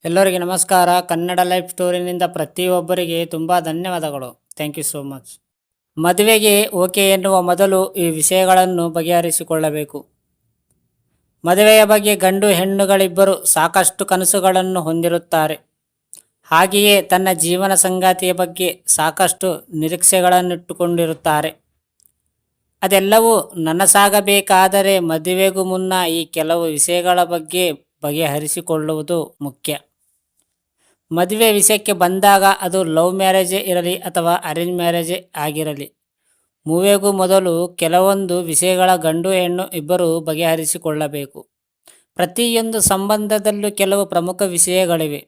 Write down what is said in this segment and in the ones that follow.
ಎಲ್ಲರಿಗೆ ನಮಸ್ಕಾರ. ಕನ್ನಡ ಲೈಫ್ ಸ್ಟೋರಿನಿಂದ ಪ್ರತಿಯೊಬ್ಬರಿಗೆ ತುಂಬ ಧನ್ಯವಾದಗಳು. Thank you so much. ಮದುವೆಗೆ ಓಕೆ ಎನ್ನುವ ಮೊದಲು ಈ ವಿಷಯಗಳನ್ನು ಬಗೆಹರಿಸಿಕೊಳ್ಳಬೇಕು. ಮದುವೆಯ ಬಗ್ಗೆ ಗಂಡು ಹೆಣ್ಣುಗಳಿಬ್ಬರು ಸಾಕಷ್ಟು ಕನಸುಗಳನ್ನು ಹೊಂದಿರುತ್ತಾರೆ. ಹಾಗೆಯೇ ತನ್ನ ಜೀವನ ಸಂಗಾತಿಯ ಬಗ್ಗೆ ಸಾಕಷ್ಟು ನಿರೀಕ್ಷೆಗಳನ್ನಿಟ್ಟುಕೊಂಡಿರುತ್ತಾರೆ. ಅದೆಲ್ಲವೂ ನನಸಾಗಬೇಕಾದರೆ ಮದುವೆಗೂ ಮುನ್ನ ಈ ಕೆಲವು ವಿಷಯಗಳ ಬಗ್ಗೆ ಬಗೆಹರಿಸಿಕೊಳ್ಳುವುದು ಮುಖ್ಯ. ಮದುವೆ ವಿಷಯಕ್ಕೆ ಬಂದಾಗ ಅದು ಲವ್ ಮ್ಯಾರೇಜೇ ಇರಲಿ ಅಥವಾ ಅರೇಂಜ್ ಮ್ಯಾರೇಜೇ ಆಗಿರಲಿ, ಮದುವೆಗೂ ಮೊದಲು ಕೆಲವೊಂದು ವಿಷಯಗಳ ಗಂಡು ಹೆಣ್ಣು ಇಬ್ಬರು ಬಗೆಹರಿಸಿಕೊಳ್ಳಬೇಕು. ಪ್ರತಿಯೊಂದು ಸಂಬಂಧದಲ್ಲೂ ಕೆಲವು ಪ್ರಮುಖ ವಿಷಯಗಳಿವೆ.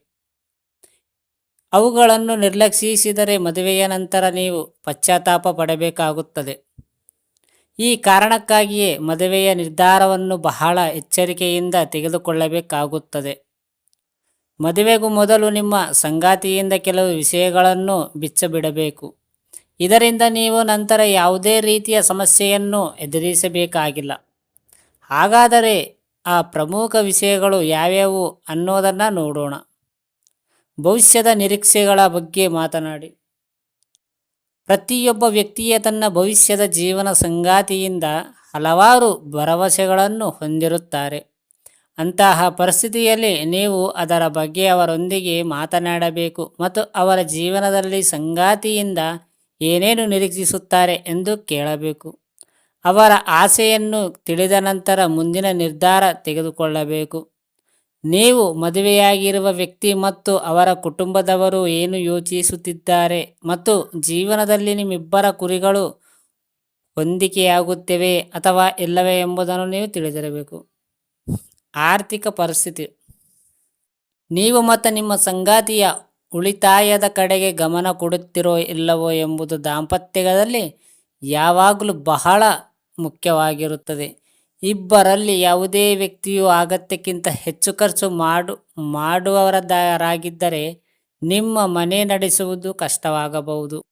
ಅವುಗಳನ್ನು ನಿರ್ಲಕ್ಷಿಸಿದರೆ ಮದುವೆಯ ನಂತರ ನೀವು ಪಶ್ಚಾತ್ತಾಪ ಪಡಬೇಕಾಗುತ್ತದೆ. ಈ ಕಾರಣಕ್ಕಾಗಿಯೇ ಮದುವೆಯ ನಿರ್ಧಾರವನ್ನು ಬಹಳ ಎಚ್ಚರಿಕೆಯಿಂದ ತೆಗೆದುಕೊಳ್ಳಬೇಕಾಗುತ್ತದೆ. ಮದುವೆಗೂ ಮೊದಲು ನಿಮ್ಮ ಸಂಗಾತಿಯಿಂದ ಕೆಲವು ವಿಷಯಗಳನ್ನು ಬಿಚ್ಚಬಿಡಬೇಕು. ಇದರಿಂದ ನೀವು ನಂತರ ಯಾವುದೇ ರೀತಿಯ ಸಮಸ್ಯೆಯನ್ನು ಎದುರಿಸಬೇಕಾಗಿಲ್ಲ. ಹಾಗಾದರೆ ಆ ಪ್ರಮುಖ ವಿಷಯಗಳು ಯಾವ್ಯಾವು ಅನ್ನೋದನ್ನು ನೋಡೋಣ. ಭವಿಷ್ಯದ ನಿರೀಕ್ಷೆಗಳ ಬಗ್ಗೆ ಮಾತನಾಡಿ. ಪ್ರತಿಯೊಬ್ಬ ವ್ಯಕ್ತಿಯ ತನ್ನ ಭವಿಷ್ಯದ ಜೀವನ ಸಂಗಾತಿಯಿಂದ ಹಲವಾರು ಭರವಸೆಗಳನ್ನು ಹೊಂದಿರುತ್ತಾರೆ. ಅಂತಹ ಪರಿಸ್ಥಿತಿಯಲ್ಲಿ ನೀವು ಅದರ ಬಗ್ಗೆ ಅವರೊಂದಿಗೆ ಮಾತನಾಡಬೇಕು ಮತ್ತು ಅವರ ಜೀವನದಲ್ಲಿ ಸಂಗಾತಿಯಿಂದ ಏನೇನು ನಿರೀಕ್ಷಿಸುತ್ತಾರೆ ಎಂದು ಕೇಳಬೇಕು. ಅವರ ಆಸೆಯನ್ನು ತಿಳಿದ ನಂತರ ಮುಂದಿನ ನಿರ್ಧಾರ ತೆಗೆದುಕೊಳ್ಳಬೇಕು. ನೀವು ಮದುವೆಯಾಗಿರುವ ವ್ಯಕ್ತಿ ಮತ್ತು ಅವರ ಕುಟುಂಬದವರು ಏನು ಯೋಚಿಸುತ್ತಿದ್ದಾರೆ ಮತ್ತು ಜೀವನದಲ್ಲಿ ನಿಮ್ಮಿಬ್ಬರ ಗುರಿಗಳು ಹೊಂದಿಕೆಯಾಗುತ್ತವೆ ಅಥವಾ ಇಲ್ಲವೇ ಎಂಬುದನ್ನು ನೀವು ತಿಳಿದಿರಬೇಕು. ಆರ್ಥಿಕ ಪರಿಸ್ಥಿತಿ. ನೀವು ಮತ್ತು ನಿಮ್ಮ ಸಂಗಾತಿಯ ಉಳಿತಾಯದ ಕಡೆಗೆ ಗಮನ ಕೊಡುತ್ತಿರೋ ಇಲ್ಲವೋ ಎಂಬುದು ದಾಂಪತ್ಯದಲ್ಲಿ ಯಾವಾಗಲೂ ಬಹಳ ಮುಖ್ಯವಾಗಿರುತ್ತದೆ. ಇಬ್ಬರಲ್ಲಿ ಯಾವುದೇ ವ್ಯಕ್ತಿಯು ಅಗತ್ಯಕ್ಕಿಂತ ಹೆಚ್ಚು ಖರ್ಚು ಮಾಡುವವರಾಗಿದ್ದರೆ ನಿಮ್ಮ ಮನೆ ನಡೆಸುವುದು ಕಷ್ಟವಾಗಬಹುದು.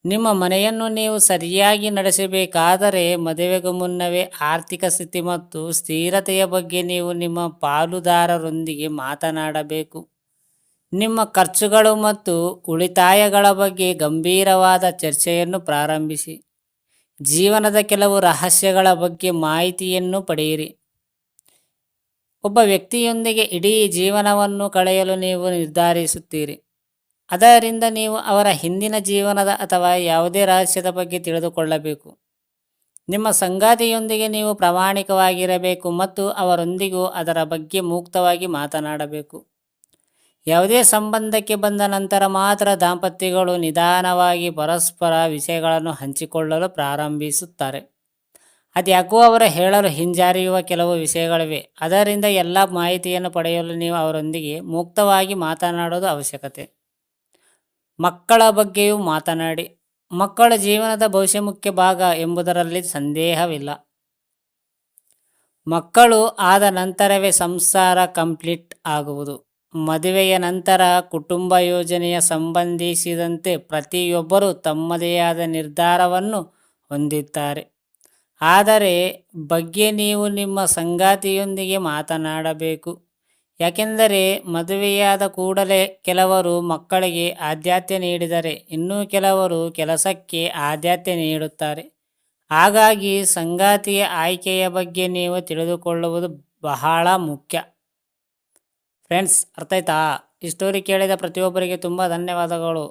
ನಿಮ್ಮ ಮನೆಯನ್ನು ನೀವು ಸರಿಯಾಗಿ ನಡೆಸಬೇಕಾದರೆ ಮದುವೆಗೂ ಮುನ್ನವೇ ಆರ್ಥಿಕ ಸ್ಥಿತಿ ಮತ್ತು ಸ್ಥಿರತೆಯ ಬಗ್ಗೆ ನೀವು ನಿಮ್ಮ ಪಾಲುದಾರರೊಂದಿಗೆ ಮಾತನಾಡಬೇಕು. ನಿಮ್ಮ ಖರ್ಚುಗಳು ಮತ್ತು ಉಳಿತಾಯಗಳ ಬಗ್ಗೆ ಗಂಭೀರವಾದ ಚರ್ಚೆಯನ್ನು ಪ್ರಾರಂಭಿಸಿ. ಜೀವನದ ಕೆಲವು ರಹಸ್ಯಗಳ ಬಗ್ಗೆ ಮಾಹಿತಿಯನ್ನು ಪಡೆಯಿರಿ. ಒಬ್ಬ ವ್ಯಕ್ತಿಯೊಂದಿಗೆ ಇಡೀ ಜೀವನವನ್ನು ಕಳೆಯಲು ನೀವು ನಿರ್ಧರಿಸುತ್ತೀರಿ. ಅದರಿಂದ ನೀವು ಅವರ ಹಿಂದಿನ ಜೀವನದ ಅಥವಾ ಯಾವುದೇ ರಹಸ್ಯದ ಬಗ್ಗೆ ತಿಳಿದುಕೊಳ್ಳಬೇಕು. ನಿಮ್ಮ ಸಂಗಾತಿಯೊಂದಿಗೆ ನೀವು ಪ್ರಾಮಾಣಿಕವಾಗಿರಬೇಕು ಮತ್ತು ಅವರೊಂದಿಗೂ ಅದರ ಬಗ್ಗೆ ಮುಕ್ತವಾಗಿ ಮಾತನಾಡಬೇಕು. ಯಾವುದೇ ಸಂಬಂಧಕ್ಕೆ ಬಂದ ನಂತರ ಮಾತ್ರ ದಾಂಪತ್ಯಗಳು ನಿಧಾನವಾಗಿ ಪರಸ್ಪರ ವಿಷಯಗಳನ್ನು ಹಂಚಿಕೊಳ್ಳಲು ಪ್ರಾರಂಭಿಸುತ್ತಾರೆ. ಅದ್ಯಾಕೋ ಅವರು ಹೇಳಲು ಹಿಂಜರಿಯುವ ಕೆಲವು ವಿಷಯಗಳಿವೆ. ಅದರಿಂದ ಎಲ್ಲ ಮಾಹಿತಿಯನ್ನು ಪಡೆಯಲು ನೀವು ಅವರೊಂದಿಗೆ ಮುಕ್ತವಾಗಿ ಮಾತನಾಡೋದು ಅವಶ್ಯಕತೆ. ಮಕ್ಕಳ ಬಗ್ಗೆಯೂ ಮಾತನಾಡಿ. ಮಕ್ಕಳ ಜೀವನದ ಭವಿಷ್ಯ ಮುಖ್ಯ ಭಾಗ ಎಂಬುದರಲ್ಲಿ ಸಂದೇಹವಿಲ್ಲ. ಮಕ್ಕಳು ಆದ ನಂತರವೇ ಸಂಸಾರ ಕಂಪ್ಲೀಟ್ ಆಗುವುದು. ಮದುವೆಯ ನಂತರ ಕುಟುಂಬ ಯೋಜನೆಯ ಸಂಬಂಧಿಸಿದಂತೆ ಪ್ರತಿಯೊಬ್ಬರೂ ತಮ್ಮದೇ ಆದ ನಿರ್ಧಾರವನ್ನು ಹೊಂದಿದ್ದಾರೆ. ಆದರೆ ಬಗ್ಗೆ ನೀವು ನಿಮ್ಮ ಸಂಗಾತಿಯೊಂದಿಗೆ ಮಾತನಾಡಬೇಕು. ಯಾಕೆಂದರೆ ಮದುವೆಯಾದ ಕೂಡಲೇ ಕೆಲವರು ಮಕ್ಕಳಿಗೆ ಆದ್ಯತೆ ನೀಡಿದರೆ ಇನ್ನೂ ಕೆಲವರು ಕೆಲಸಕ್ಕೆ ಆದ್ಯತೆ ನೀಡುತ್ತಾರೆ. ಹಾಗಾಗಿ ಸಂಗಾತಿಯ ಆಯ್ಕೆಯ ಬಗ್ಗೆ ನೀವು ತಿಳಿದುಕೊಳ್ಳುವುದು ಬಹಳ ಮುಖ್ಯ. ಫ್ರೆಂಡ್ಸ್, ಅರ್ಥ ಆಯ್ತಾ? ಈ ಸ್ಟೋರಿ ಕೇಳಿದ ಪ್ರತಿಯೊಬ್ಬರಿಗೆ ತುಂಬ ಧನ್ಯವಾದಗಳು.